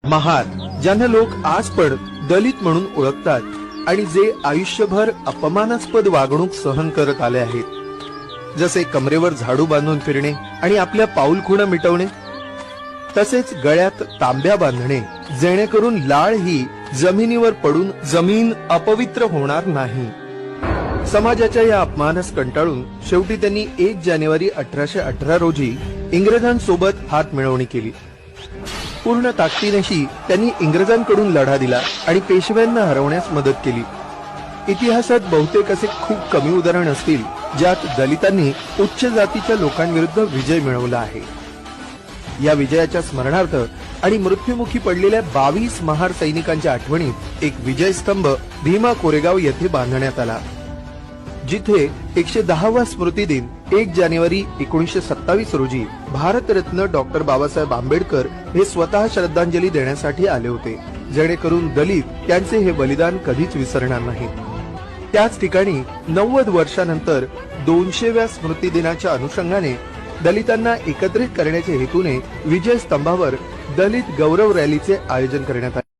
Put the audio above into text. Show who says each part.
Speaker 1: महार, ज्यांना लोक आज पण दलित म्हणून ओळखतात आणि जे आयुष्यभर अपमानास्पद वागणूक सहन करत आले आहेत, जसे कमरेवर झाडू बांधून फिरणे आणि आपल्या पाऊलखुणा मिटवणे, तसेच गळ्यात तांब्या बांधणे जेणेकरून लाळ ही जमिनीवर पडून जमीन अपवित्र होणार नाही. समाजाच्या या अपमानास कंटाळून शेवटी त्यांनी 1 जानेवारी 1818 रोजी इंग्रजांसोबत हात मिळवणी केली. पूर्ण ताकदीनिशी त्यांनी इंग्रजांकडून लढा दिला आणि पेशव्यांना हरवण्यास मदत केली. इतिहासात बहुतेक असे खूप कमी उदाहरण असतील ज्यात दलितांनी उच्च जातीच्या लोकांविरुद्ध विजय मिळवला आहे. या विजयाच्या स्मरणार्थ आणि मृत्युमुखी पडलेल्या 22 महार सैनिकांच्या आठवणीत एक विजयस्तंभ भीमा कोरेगाव येथे बांधण्यात आला, जिथे 110वा स्मृती दिन 1 जानेवारी 1927 रोजी भारतरत्न डॉक्टर बाबासाहेब आंबेडकर हे स्वतः श्रद्धांजली देण्यासाठी आले होते, जेणेकरून दलित त्यांचे हे बलिदान कधीच विसरणार नाहीत. त्याच ठिकाणी 90 वर्षानंतर 200व्या स्मृती दिनाच्या अनुषंगाने दलितांना एकत्रित करण्याच्या हेतूने विजय स्तंभावर दलित गौरव रॅलीचे आयोजन करण्यात आले.